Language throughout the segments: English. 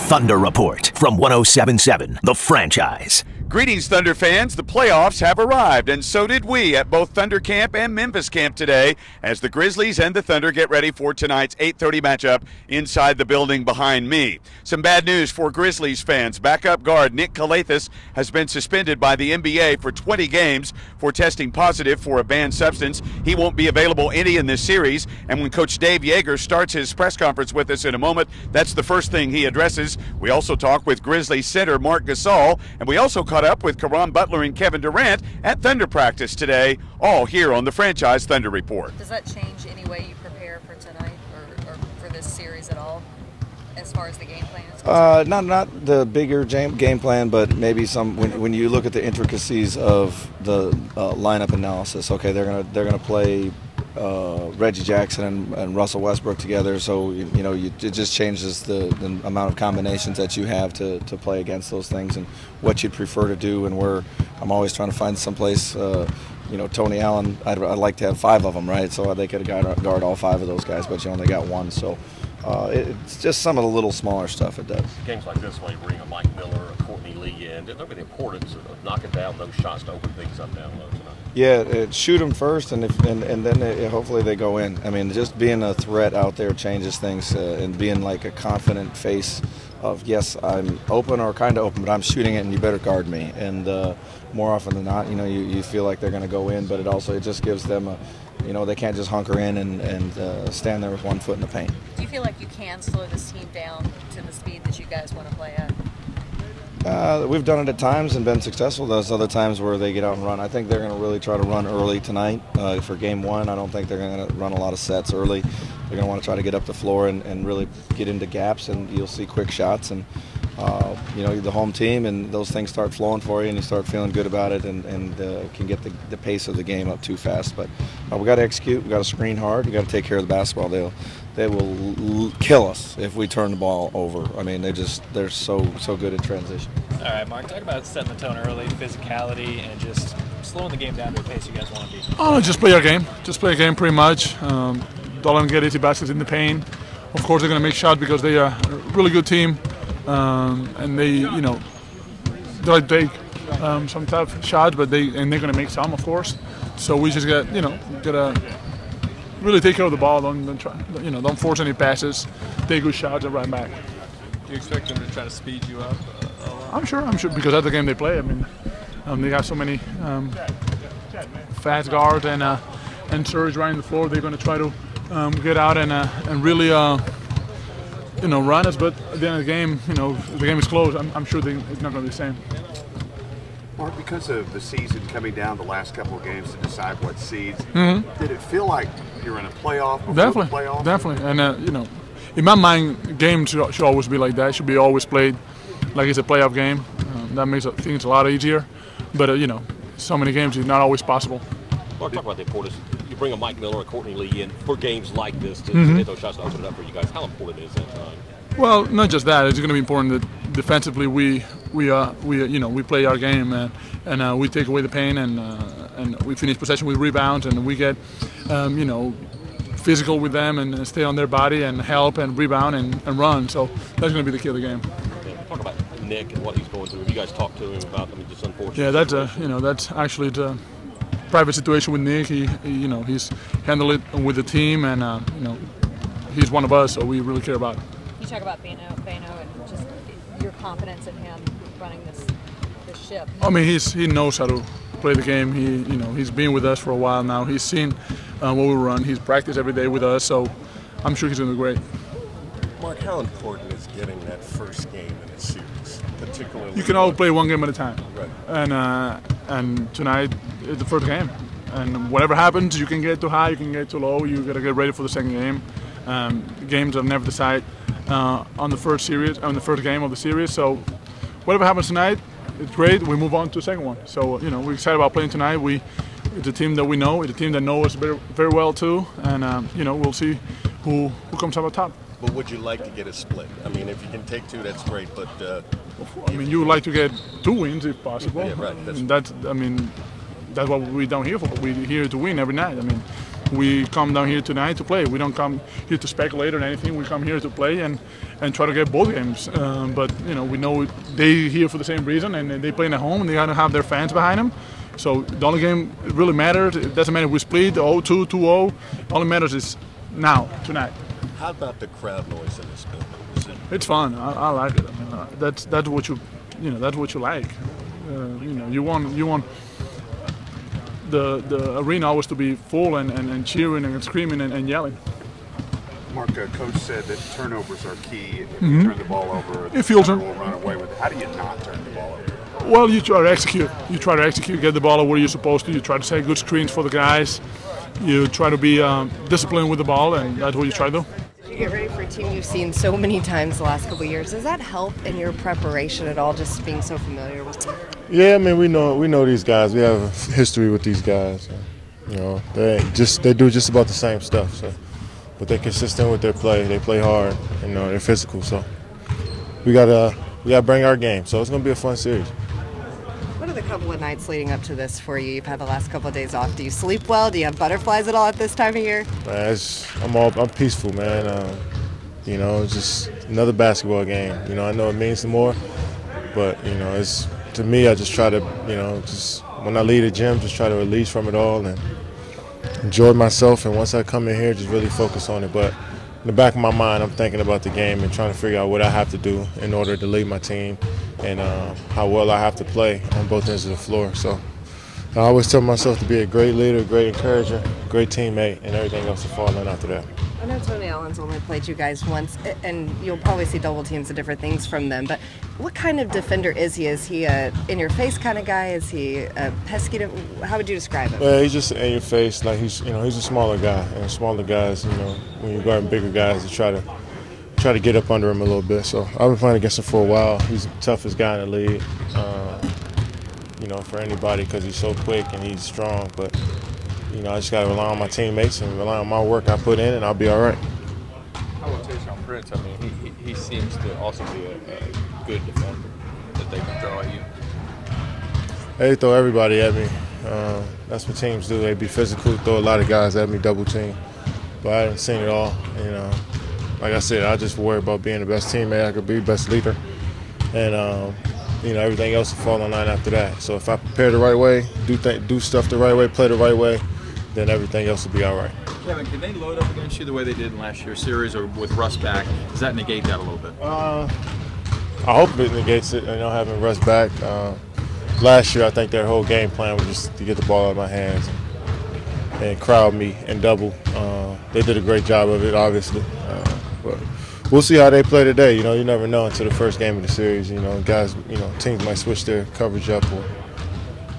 Thunder Report from 107.7 The Franchise. Greetings, Thunder fans. The playoffs have arrived, and so did we at both Thunder Camp and Memphis Camp today as the Grizzlies and the Thunder get ready for tonight's 8:30 matchup inside the building behind me. Some bad news for Grizzlies fans. Backup guard Nick Calathes has been suspended by the NBA for 20 games for testing positive for a banned substance. He won't be available any in this series, and when Coach Dave Joerger starts his press conference with us in a moment, that's the first thing he addresses. We also talk with Grizzlies center Marc Gasol, and we also caught up with Caron Butler and Kevin Durant at Thunder practice today, all here on the Franchise Thunder Report. Does that change any way you prepare for tonight or for this series at all, as far as the game plan is concerned? Not the bigger game plan, but maybe some when you look at the intricacies of the lineup analysis. Okay, they're gonna play Reggie Jackson and Russell Westbrook together, so it just changes the amount of combinations that you have to play against those things and what you'd prefer to do. And where I'm always trying to find someplace. Tony Allen, I'd like to have 5 of them, right? So they could guard all 5 of those guys, but you only got 1. So it's just some of the little smaller stuff it does. Games like this, when you bring a Mike Miller, a Courtney Lee in, there'll be the importance of knocking down those shots to open things up down low tonight. Yeah, shoot them first, and then hopefully they go in. I mean, just being a threat out there changes things, and being like a confident face of, yes, I'm open or kind of open, but I'm shooting it, and you better guard me. And more often than not, you feel like they're going to go in, but it just gives them a, they can't just hunker in and stand there with 1 foot in the paint. Do you feel like you can slow this team down to the speed that you guys want to play at? We've done it at times and been successful. Those other times where they get out and run. I think they're going to really try to run early tonight for game 1. I don't think they're going to run a lot of sets early. They're going to want to try to get up the floor and really get into gaps, and you'll see quick shots. And you're the home team, and those things start flowing for you, and you start feeling good about it, and can get the pace of the game up too fast. But we got to execute. We got to screen hard. We got to take care of the basketball. They will kill us if we turn the ball over. I mean, they're so good at transition. All right, Mark, talk about setting the tone early, physicality, and just slowing the game down to the pace you guys want to be. Oh, just play our game. Just play a game pretty much. Don't let them get easy baskets in the paint. Of course, they're going to make shots because they are a really good team, and they like take some tough shots, but they're going to make some, of course. So we just gotta really take care of the ball. Don't force any passes. Take good shots and run back. Do you expect them to try to speed you up? I'm sure, because that's the game they play. I mean, they have so many fast guards and Serge running the floor. They're going to try to get out and really run us. But at the end of the game, if the game is close, I'm sure it's not going to be the same. Mark, because of the season coming down the last couple of games to decide what seeds, did it feel like you're in a playoff before the playoffs? Definitely. And, in my mind, games should always be like that. It should be always played like it's a playoff game. That makes things a lot easier. But, so many games is not always possible. Mark, talk about the importance. You bring a Mike Miller or Courtney Lee in for games like this to hit those shots to open it up for you guys. How important is that time? Well, not just that. It's going to be important that defensively we play our game and we take away the pain and we finish possession with rebounds and we get physical with them and stay on their body and help and rebound and run. So that's going to be the key of the game. Yeah, talk about Nick and what he's going through. Have you guys talked to him about just unfortunate? Yeah, that's actually the private situation with Nick. He's handled it with the team and he's one of us, so we really care about it. You talk about Bano and just your confidence in him running this ship. I mean, he knows how to play the game. He's been with us for a while now. He's seen what we run. He's practiced every day with us, so I'm sure he's going to do great. Mark, how important is getting that first game in a series, particularly? You can always play one game at a time, right? And tonight is the first game, and whatever happens, you can get too high, you can get too low. You got to get ready for the second game. Games are never decided on the first game of the series. So whatever happens tonight, it's great. We move on to the second one. So we're excited about playing tonight. It's a team that we know. It's a team that knows us very, very well too. And we'll see who comes out on top. But would you like to get a split? I mean, if you can take 2, that's great. But you would like to get 2 wins if possible. Yeah, right. That's what we're down here for. We're here to win every night. I mean, we come down here tonight to play. We don't come here to speculate or anything. We come here to play and try to get both games. But we know they here for the same reason, and they playing at home, and they gotta have their fans behind them. So the only game really matters. It doesn't matter if we split 0-2, 2-0. All that matters is now, tonight. How about the crowd noise in this building? It's fun. I like it. I mean, that's what you that's what you like. You want the arena always to be full and cheering and screaming and yelling. Mark, Coach said that turnovers are key. If you turn the ball over, the Fielder will run away with it. How do you not turn the ball over? Well, you try to execute. You try to execute, get the ball where you're supposed to. You try to set good screens for the guys. You try to be disciplined with the ball, and that's what you try to do. You get ready for a team you've seen so many times the last couple of years. Does that help in your preparation at all, just being so familiar with them? Yeah, I mean, we know these guys. We have a history with these guys. They do just about the same stuff. So, but they're consistent with their play. They play hard. They're physical. So we gotta bring our game. So it's gonna be a fun series. What are the couple of nights leading up to this for you? You've had the last couple of days off. Do you sleep well? Do you have butterflies at all at this time of year? Man, I'm peaceful, man. It's just another basketball game. I know it means some more, but it's to me. I just try to, just when I leave the gym, just try to release from it all and enjoy myself. And once I come in here, just really focus on it. But in the back of my mind, I'm thinking about the game and trying to figure out what I have to do in order to lead my team and how well I have to play on both ends of the floor. So I always tell myself to be a great leader, great encourager, great teammate, and everything else will fall in after that. I know Tony Allen's only played you guys once, and you'll probably see double teams and different things from them, but what kind of defender is he? Is he a in-your-face kind of guy? Is he a pesky? How would you describe him? Well, he's just in your face. Like he's a smaller guy, and smaller guys, when you're guarding bigger guys, you try to get up under him a little bit. So I've been playing against him for a while. He's the toughest guy in the league, for anybody because he's so quick and he's strong. But I just got to rely on my teammates and rely on my work I put in, and I'll be all right. How about Tayshaun Prince? I mean, he seems to also be a good defender that they can throw at you. They throw everybody at me. That's what teams do. They be physical, throw a lot of guys at me, double team. But I haven't seen it all. Like I said, I just worry about being the best teammate I could be, best leader. And, everything else will fall in line after that. So if I prepare the right way, do stuff the right way, play the right way, then everything else will be all right. Kevin, can they load up against you the way they did in last year's series or with Russ back? Does that negate that a little bit? I hope it negates it, having Russ back. Last year, I think their whole game plan was just to get the ball out of my hands and crowd me and double. They did a great job of it, obviously. But we'll see how they play today. You never know until the first game of the series. Guys, teams might switch their coverage up or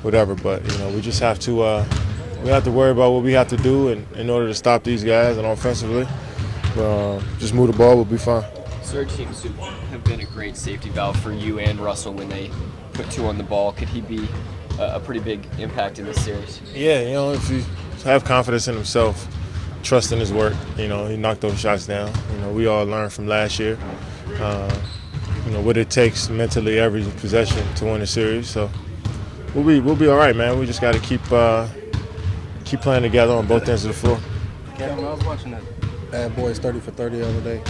whatever. But we just have to worry about what we have to do in order to stop these guys and offensively. Just move the ball, we'll be fine. Serge seems to have been a great safety valve for you and Russell when they put two on the ball. Could he be a pretty big impact in this series? Yeah, if you have confidence in himself, trust in his work, he knocked those shots down. We all learned from last year, what it takes mentally every possession to win a series. So we'll be all right, man. We just got to keep playing together on both ends of the floor. Kevin, I was watching that Bad Boys 30 for 30 the other day,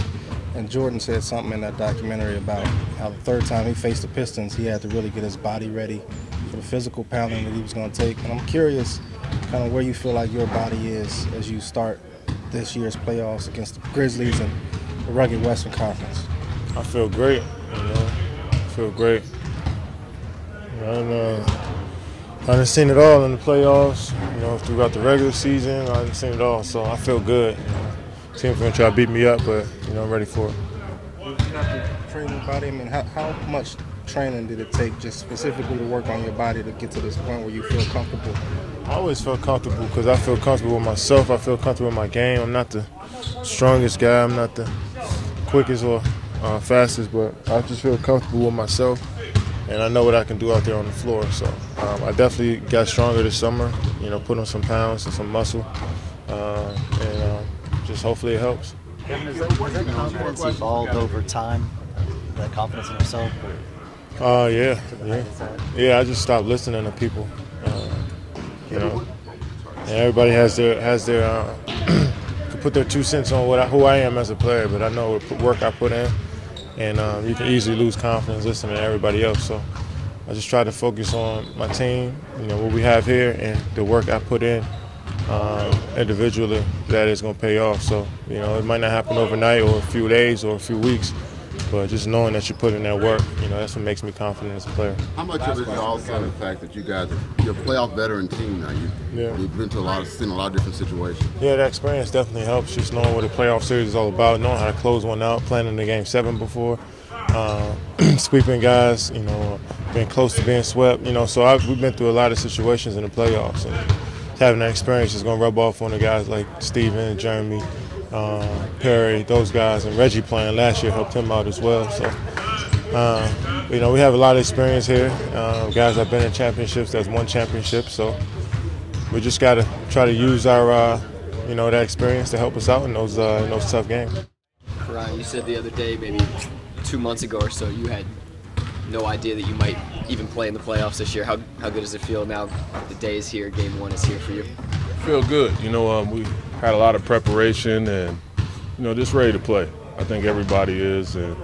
and Jordan said something in that documentary about how the third time he faced the Pistons, he had to really get his body ready for the physical pounding that he was going to take. And I'm curious kind of where you feel like your body is as you start this year's playoffs against the Grizzlies and the rugged Western Conference. I feel great, I feel great. I done seen it all in the playoffs, throughout the regular season. I done seen it all, so I feel good. Team's gonna try to beat me up, but I'm ready for it. You have to train your body. I mean, how much training did it take just specifically to work on your body to get to this point where you feel comfortable? I always felt comfortable because I feel comfortable with myself. I feel comfortable with my game. I'm not the strongest guy. I'm not the quickest or fastest, but I just feel comfortable with myself, and I know what I can do out there on the floor. So I definitely got stronger this summer, put on some pounds and some muscle, and just hopefully it helps. Kevin, has that confidence evolved over time, that confidence in yourself? Yeah, I just stopped listening to people. and everybody has their could put their 2 cents on who I am as a player, but I know what work I put in, and you can easily lose confidence listening to everybody else. So I just try to focus on my team, what we have here, and the work I put in individually. That is going to pay off. So it might not happen overnight or a few days or a few weeks, but just knowing that you put in that work, that's what makes me confident as a player. How much of it is also the fact that you guys you're a playoff veteran team now? You've been to seen a lot of different situations. Yeah, that experience definitely helps. Just knowing what a playoff series is all about, knowing how to close one out, playing in the Game 7 before, sweeping guys, being close to being swept. So we've been through a lot of situations in the playoffs, and having that experience is going to rub off on the guys like Steven, Jeremy, Perry, those guys, and Reggie playing last year helped him out as well. So, we have a lot of experience here. Guys have been in championships, that's won championships. So we just got to try to use our, that experience to help us out in those tough games. Ryan, you said the other day, maybe 2 months ago or so, you had no idea that you might even play in the playoffs this year. How good does it feel now? The day is here, Game 1 is here for you. Feel good. We had a lot of preparation and, just ready to play. I think everybody is, and,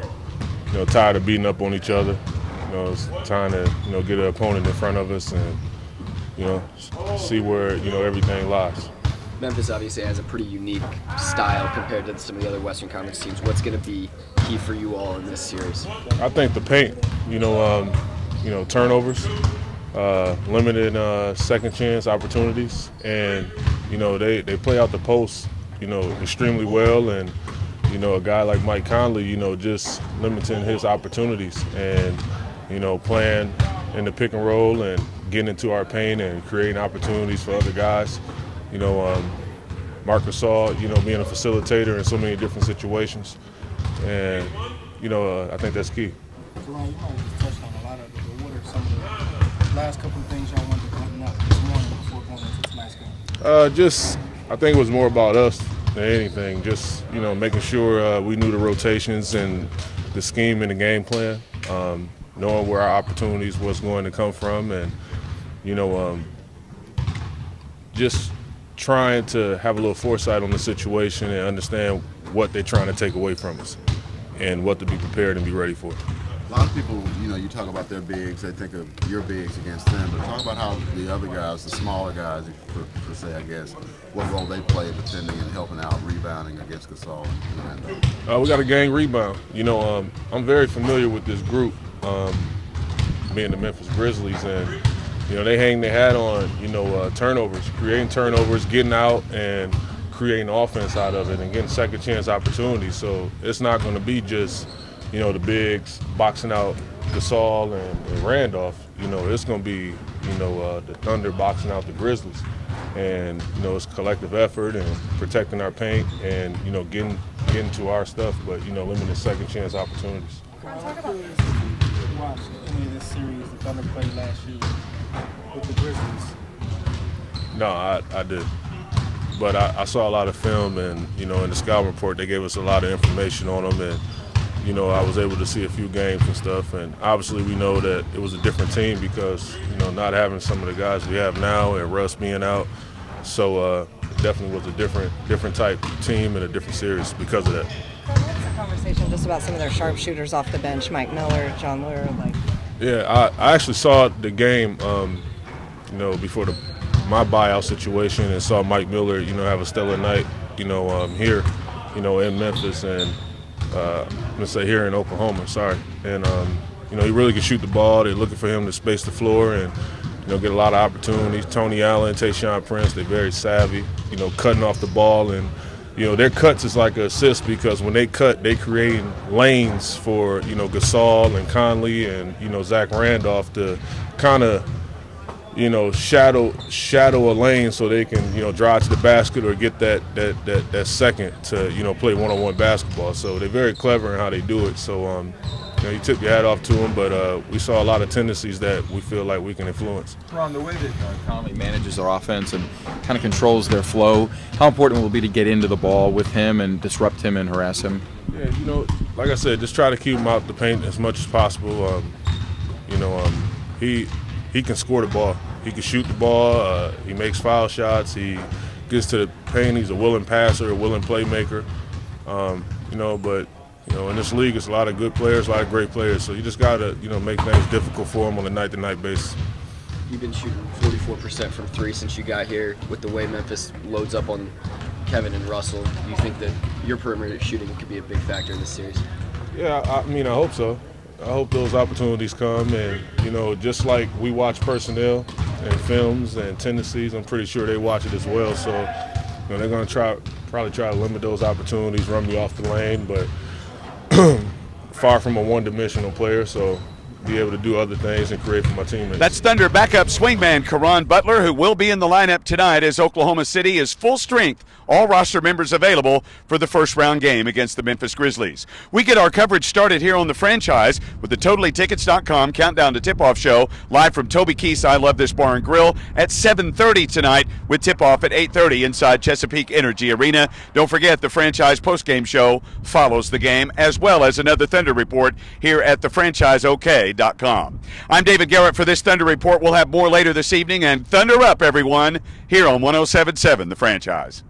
tired of beating up on each other. It's time to, get an opponent in front of us and, see where, everything lies. Memphis obviously has a pretty unique style compared to some of the other Western Conference teams. What's going to be key for you all in this series? I think the paint, turnovers, limited second chance opportunities, and they play out the post extremely well, and a guy like Mike Conley just limiting his opportunities and playing in the pick and roll and getting into our paint and creating opportunities for other guys. Marc Gasol, being a facilitator in so many different situations, and I think that's key. Ron, you might have touched on a lot of it, but what are some of the last couple of things y'all wanted to button up this morning before going into tonight's game? I think it was more about us than anything. Just making sure we knew the rotations and the scheme and the game plan, knowing where our opportunities was going to come from, and just trying to have a little foresight on the situation and understand what they're trying to take away from us and what to be prepared and be ready for. A lot of people, you talk about their bigs, they think of your bigs against them, but talk about how the other guys, the smaller guys, per se, I guess, what role they play defending and helping out, rebounding against Gasol and Orlando. We got a gang rebound. I'm very familiar with this group, being the Memphis Grizzlies, and they hang their hat on, turnovers, creating turnovers, getting out and creating offense out of it and getting second chance opportunities. So it's not going to be just, the bigs boxing out Gasol and Randolph. It's going to be, the Thunder boxing out the Grizzlies. And, it's collective effort and protecting our paint and, getting to our stuff, but, limited second chance opportunities. Watch any of this series the Thunder played last year with the Grizzlies? No, I did. But I saw a lot of film, and, in the scouting report, they gave us a lot of information on them, and, I was able to see a few games and stuff, and obviously we know that it was a different team because, not having some of the guys we have now and Russ being out, so it definitely was a different type team and a different series because of that. Conversation just about some of their sharpshooters off the bench, Mike Miller, John Lure, Yeah, I actually saw the game, before my buyout situation, and saw Mike Miller, have a stellar night, here, in Memphis, and let's say here in Oklahoma. Sorry, and he really can shoot the ball. They're looking for him to space the floor and get a lot of opportunities. Tony Allen, Tayshaun Prince, they're very savvy, cutting off the ball, and their cuts is like an assist because when they cut, they create lanes for Gasol and Conley and Zach Randolph to kind of shadow a lane so they can drive to the basket or get that second to play one-on-one basketball. So they're very clever in how they do it. So you tip your hat off to them, but we saw a lot of tendencies that we feel like we can influence. Ron, the way that Conley manages their offense and kind of controls their flow, how important will it be to get into the ball with him and disrupt him and harass him? Yeah, like I said, just try to keep him out the paint as much as possible. He can score the ball. he can shoot the ball. He makes foul shots. He gets to the paint. He's a willing passer, a willing playmaker. You know, but you know, in this league, it's a lot of good players, a lot of great players. So you just got to, you know, make things difficult for him on a night-to-night basis. You've been shooting 44% from three since you got here. With the way Memphis loads up on Kevin and Russell, do you think that your perimeter shooting could be a big factor in this series? Yeah, I mean, I hope so. I hope those opportunities come, and you know, just like we watch personnel and films and tendencies, I'm pretty sure they watch it as well. So, you know, they're going to probably try to limit those opportunities, run me off the lane, but far from a one-dimensional player, so be able to do other things and create for my teammates. That's Thunder backup swingman Caron Butler, who will be in the lineup tonight as Oklahoma City is full strength. All roster members available for the first round game against the Memphis Grizzlies. We get our coverage started here on the Franchise with the TotallyTickets.com countdown to tip-off show live from Toby Keith's I Love This Bar and Grill at 7:30 tonight with tip-off at 8:30 inside Chesapeake Energy Arena. Don't forget the Franchise postgame show follows the game, as well as another Thunder report here at thefranchiseok.com. I'm David Garrett for this Thunder report. We'll have more later this evening, and Thunder up, everyone, here on 107.7 The Franchise.